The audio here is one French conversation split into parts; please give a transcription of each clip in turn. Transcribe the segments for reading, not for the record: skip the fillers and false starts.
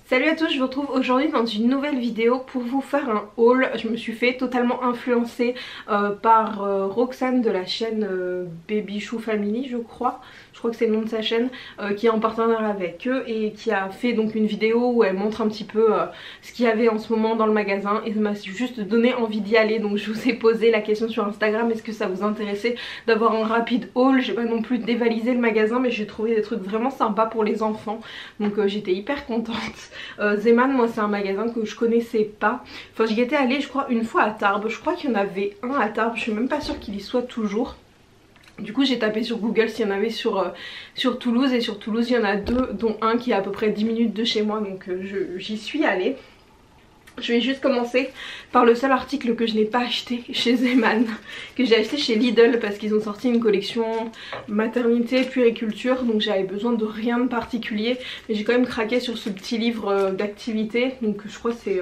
Salut à tous, je vous retrouve aujourd'hui dans une nouvelle vidéo pour vous faire un haul. Je me suis fait totalement influencer par Roxane de la chaîne Baby Chou Family, je crois que c'est le nom de sa chaîne, qui est en partenariat avec eux et qui a fait donc une vidéo où elle montre un petit peu ce qu'il y avait en ce moment dans le magasin, et ça m'a juste donné envie d'y aller. Donc je vous ai posé la question sur Instagram, est-ce que ça vous intéressait d'avoir un rapide haul. J'ai pas non plus dévalisé le magasin, mais j'ai trouvé des trucs vraiment sympas pour les enfants, donc j'étais hyper contente. Zeman, moi c'est un magasin que je connaissais pas, enfin j'y étais allée je crois une fois à Tarbes, je crois qu'il y en avait un à Tarbes, je suis même pas sûre qu'il y soit toujours. Du coup j'ai tapé sur Google s'il y en avait sur Toulouse, et sur Toulouse il y en a deux, dont un qui est à peu près 10 minutes de chez moi, donc j'y suis allée. Je vais juste commencer par le seul article que je n'ai pas acheté chez Zeman, que j'ai acheté chez Lidl parce qu'ils ont sorti une collection maternité puériculture, donc j'avais besoin de rien de particulier, mais j'ai quand même craqué sur ce petit livre d'activité. Donc je crois que c'est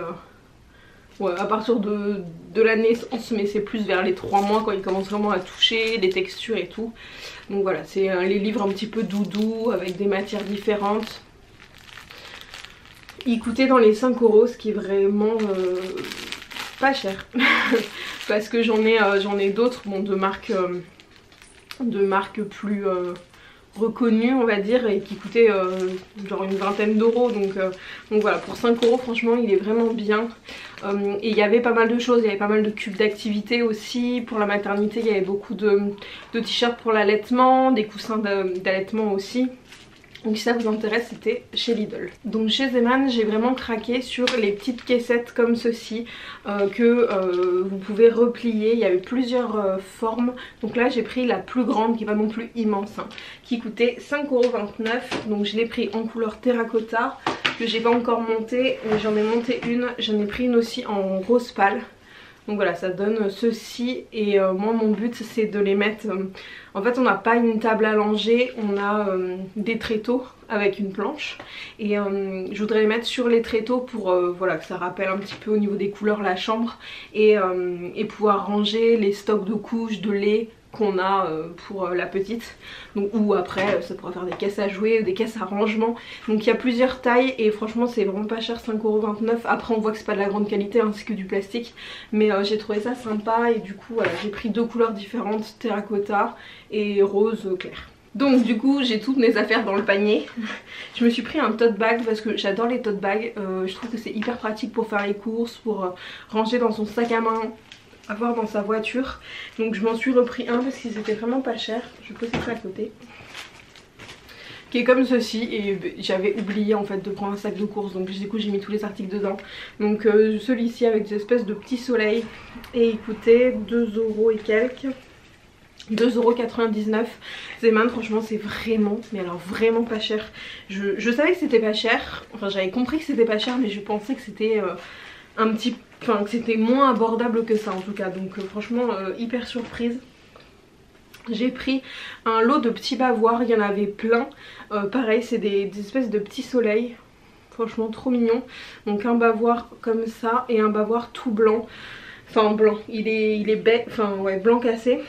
ouais, à partir de la naissance, mais c'est plus vers les 3 mois quand ils commencent vraiment à toucher les textures et tout. Donc voilà, c'est les livres un petit peu doudou avec des matières différentes. Il coûtait dans les 5 €, ce qui est vraiment pas cher parce que j'en ai d'autres, bon, de marques plus reconnues on va dire, et qui coûtaient genre une vingtaine d'euros, donc voilà, pour 5 € franchement il est vraiment bien. Et il y avait pas mal de choses, il y avait pas mal de cubes d'activité aussi. Pour la maternité il y avait beaucoup de t-shirts pour l'allaitement, des coussins d'allaitement aussi. Donc si ça vous intéresse, c'était chez Lidl. Donc chez Zeman j'ai vraiment craqué sur les petites caissettes comme ceci que vous pouvez replier. Il y avait plusieurs formes. Donc là j'ai pris la plus grande, qui est pas non plus immense, hein, qui coûtait 5,29 €. Donc je l'ai pris en couleur terracotta, que j'ai pas encore monté, mais j'en ai monté une. J'en ai pris une aussi en rose pâle. Donc voilà, ça donne ceci, et moi mon but c'est de les mettre, en fait on n'a pas une table à langer, on a des tréteaux avec une planche, et je voudrais les mettre sur les tréteaux pour voilà, que ça rappelle un petit peu au niveau des couleurs la chambre, et pouvoir ranger les stocks de couches, de lait qu'on a pour la petite. Donc, ou après ça pourra faire des caisses à jouer, des caisses à rangement. Donc il y a plusieurs tailles et franchement c'est vraiment pas cher, 5,29 €. Après on voit que c'est pas de la grande qualité, hein, c'est que du plastique, mais j'ai trouvé ça sympa, et du coup voilà, j'ai pris deux couleurs différentes, terracotta et rose clair. Donc du coup j'ai toutes mes affaires dans le panier. Je me suis pris un tote bag parce que j'adore les tote bags, je trouve que c'est hyper pratique pour faire les courses, pour ranger dans son sac à main, avoir dans sa voiture. Donc je m'en suis repris un parce qu'ils étaient vraiment pas chers. Je vais poser ça à côté, qui est comme ceci, et j'avais oublié en fait de prendre un sac de course, donc du coup j'ai mis tous les articles dedans. Donc celui-ci avec des espèces de petits soleils, et il coûtait 2 € et quelques, 2,99 €. Zeman franchement c'est vraiment, mais alors vraiment pas cher. Je savais que c'était pas cher, enfin j'avais compris que c'était pas cher, mais je pensais que c'était un petit, enfin que c'était moins abordable que ça en tout cas. Donc franchement hyper surprise. J'ai pris un lot de petits bavoirs, il y en avait plein. Pareil c'est des espèces de petits soleils, franchement trop mignon. Donc un bavoir comme ça et un bavoir tout blanc, enfin blanc, il est enfin ouais, blanc cassé.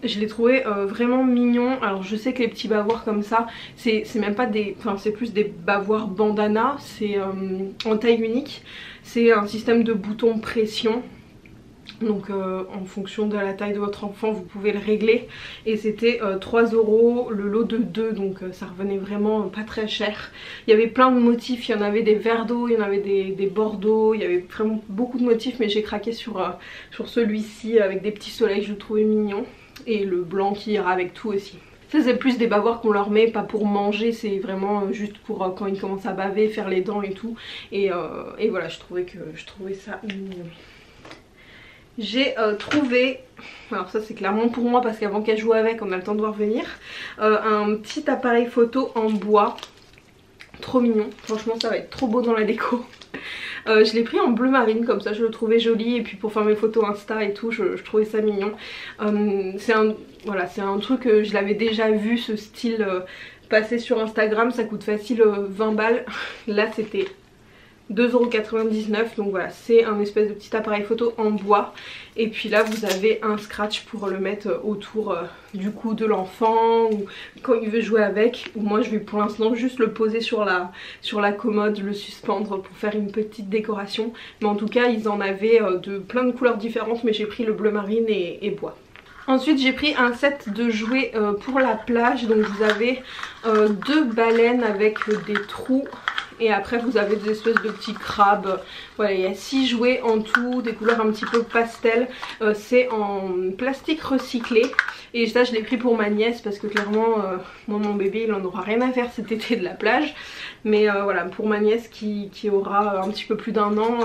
Je l'ai trouvé vraiment mignon. Alors je sais que les petits bavoirs comme ça, c'est même pas des, enfin c'est plus des bavoirs bandana, c'est en taille unique. C'est un système de bouton pression, donc en fonction de la taille de votre enfant vous pouvez le régler, et c'était 3 € le lot de 2, donc ça revenait vraiment pas très cher. Il y avait plein de motifs, il y en avait des verres d'eau, il y en avait des bordeaux, il y avait vraiment beaucoup de motifs, mais j'ai craqué sur celui-ci avec des petits soleils, je le trouvais mignon, et le blanc qui ira avec tout aussi. Ça c'est plus des bavoirs qu'on leur met, pas pour manger, c'est vraiment juste pour quand ils commencent à baver, faire les dents et tout. Et voilà, je trouvais ça mignon. J'ai trouvé, alors ça c'est clairement pour moi parce qu'avant qu'elle joue avec on a le temps de voir venir, un petit appareil photo en bois, trop mignon, franchement ça va être trop beau dans la déco. Je l'ai pris en bleu marine, comme ça je le trouvais joli, et puis pour faire mes photos Insta et tout je trouvais ça mignon. C'est un truc, je l'avais déjà vu ce style passer sur Instagram, ça coûte facile 20 balles. Là c'était 2,99 €. Donc voilà, c'est un espèce de petit appareil photo en bois. Et puis là vous avez un scratch pour le mettre autour du cou de l'enfant, ou quand il veut jouer avec. Ou moi je vais pour l'instant juste le poser sur la commode, le suspendre pour faire une petite décoration. Mais en tout cas ils en avaient de plein de couleurs différentes, mais j'ai pris le bleu marine et bois. Ensuite j'ai pris un set de jouets pour la plage. Donc vous avez 2 baleines avec des trous. Et après vous avez des espèces de petits crabes. Voilà, il y a 6 jouets en tout, des couleurs un petit peu pastel. C'est en plastique recyclé. Et ça je l'ai pris pour ma nièce parce que clairement moi mon bébé il en aura rien à faire cet été de la plage. Mais voilà, pour ma nièce qui aura un petit peu plus d'1 an,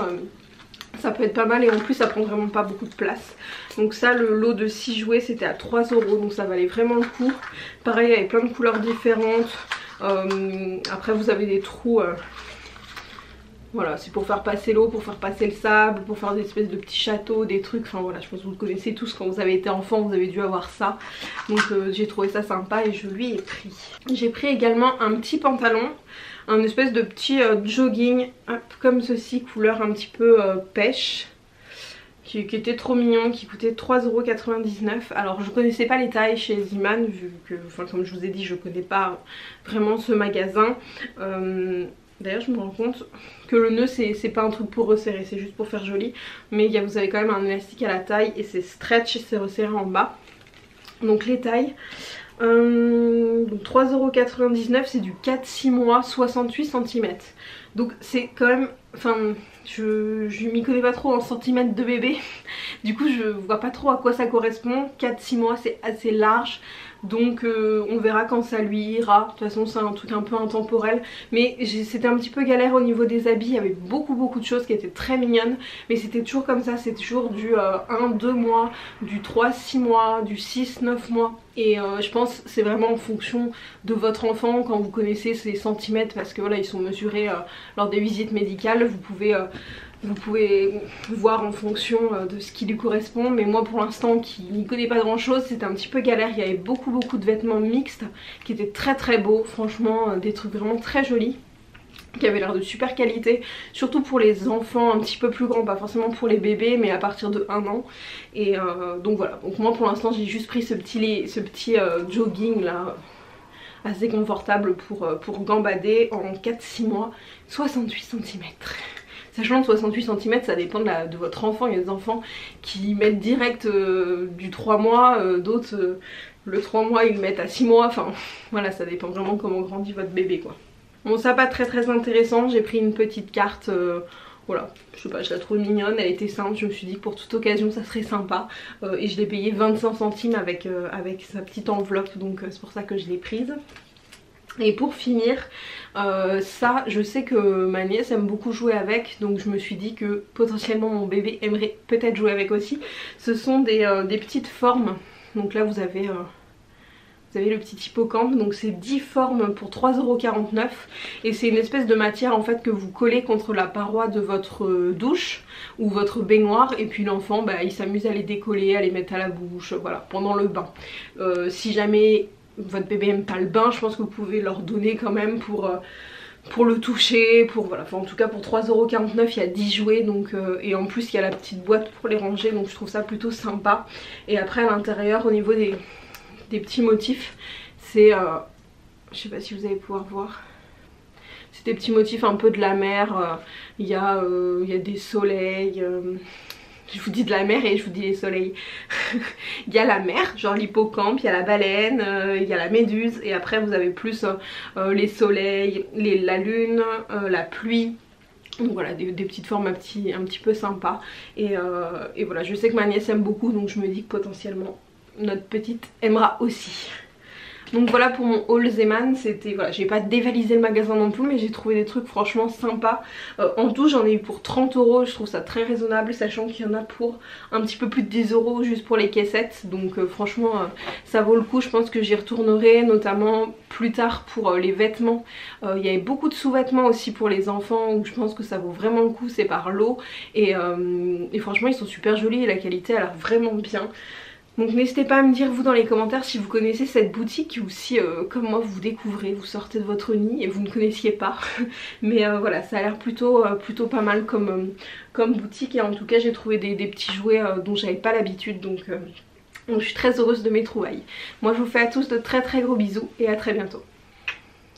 ça peut être pas mal. Et en plus ça prend vraiment pas beaucoup de place. Donc ça, le lot de 6 jouets c'était à 3 €, donc ça valait vraiment le coup. Pareil, avec plein de couleurs différentes. Après vous avez des trous, voilà, c'est pour faire passer l'eau, pour faire passer le sable, pour faire des espèces de petits châteaux, des trucs. Enfin voilà, je pense que vous le connaissez tous, quand vous avez été enfant vous avez dû avoir ça. Donc j'ai trouvé ça sympa et je lui ai pris. J'ai pris également un petit pantalon, un espèce de petit jogging, hop, comme ceci, couleur un petit peu pêche. Qui était trop mignon, qui coûtait 3,99 €. Alors je connaissais pas les tailles chez Zeeman, vu que, enfin, comme je vous ai dit, je connais pas vraiment ce magasin. D'ailleurs je me rends compte que le nœud c'est pas un truc pour resserrer, c'est juste pour faire joli. Mais vous avez quand même un élastique à la taille et c'est stretch et c'est resserré en bas. Donc les tailles, donc 3,99 €, c'est du 4-6 mois, 68 cm. Donc c'est quand même, enfin je m'y connais pas trop en centimètres de bébé. Du coup je vois pas trop à quoi ça correspond. 4-6 mois c'est assez large. Donc on verra quand ça lui ira. De toute façon c'est un truc un peu intemporel. Mais c'était un petit peu galère au niveau des habits. Il y avait beaucoup de choses qui étaient très mignonnes. Mais c'était toujours comme ça, c'est toujours du 1-2 mois, du 3-6 mois, du 6-9 mois. Et je pense c'est vraiment en fonction de votre enfant, quand vous connaissez ses centimètres, parce que voilà ils sont mesurés lors des visites médicales. Vous pouvez voir en fonction de ce qui lui correspond. Mais moi pour l'instant qui n'y connais pas grand chose, c'était un petit peu galère. Il y avait beaucoup de vêtements mixtes qui étaient très beaux, franchement des trucs vraiment très jolis, qui avait l'air de super qualité, surtout pour les enfants un petit peu plus grands, pas forcément pour les bébés mais à partir de 1 an. Et donc voilà, donc moi pour l'instant j'ai juste pris ce petit jogging là, assez confortable pour gambader en 4-6 mois, 68 cm. Sachant que 68 cm ça dépend de votre enfant. Il y a des enfants qui mettent direct du 3 mois, d'autres le 3 mois ils le mettent à 6 mois, enfin voilà, ça dépend vraiment comment grandit votre bébé quoi. Bon, ça pas très intéressant, j'ai pris une petite carte, voilà, je sais pas, je la trouve mignonne, elle était simple, je me suis dit que pour toute occasion ça serait sympa. Et je l'ai payé 25 centimes avec sa petite enveloppe, donc c'est pour ça que je l'ai prise. Et pour finir, ça je sais que ma nièce aime beaucoup jouer avec, donc je me suis dit que potentiellement mon bébé aimerait peut-être jouer avec aussi. Ce sont des petites formes, donc là vous avez le petit hippocampe, donc c'est 10 formes pour 3,49 € et c'est une espèce de matière en fait que vous collez contre la paroi de votre douche ou votre baignoire, et puis l'enfant il s'amuse à les décoller, à les mettre à la bouche, voilà, pendant le bain. Si jamais votre bébé aime pas le bain, je pense que vous pouvez leur donner quand même pour le toucher, voilà, enfin, en tout cas pour 3,49 € il y a 10 jouets, donc, et en plus il y a la petite boîte pour les ranger, donc je trouve ça plutôt sympa. Et après à l'intérieur, au niveau des petits motifs, c'est je sais pas si vous allez pouvoir voir, c'est des petits motifs un peu de la mer. Il y a des soleils, je vous dis de la mer et je vous dis les soleils. Il y a la mer, genre l'hippocampe, il y a la baleine, il y a la méduse, et après vous avez plus les soleils, la lune, la pluie. Donc voilà, des petites formes un petit peu sympas. Et voilà, je sais que ma nièce aime beaucoup, donc je me dis que potentiellement notre petite aimera aussi. Donc voilà pour mon haul Zeeman. C'était, voilà, j'ai pas dévalisé le magasin non plus, mais j'ai trouvé des trucs franchement sympas. En tout j'en ai eu pour 30 €, je trouve ça très raisonnable, sachant qu'il y en a pour un petit peu plus de 10 € juste pour les caissettes. Donc franchement ça vaut le coup, je pense que j'y retournerai notamment plus tard pour les vêtements. Il y avait beaucoup de sous-vêtements aussi pour les enfants, où je pense que ça vaut vraiment le coup, c'est par lot. Et franchement ils sont super jolis et la qualité a l'air vraiment bien. Donc n'hésitez pas à me dire vous dans les commentaires si vous connaissez cette boutique ou si comme moi vous découvrez, vous sortez de votre nid et vous ne connaissiez pas. Mais voilà, ça a l'air plutôt pas mal comme boutique, et en tout cas j'ai trouvé des petits jouets dont j'avais pas l'habitude, donc je suis très heureuse de mes trouvailles. Moi je vous fais à tous de très gros bisous et à très bientôt.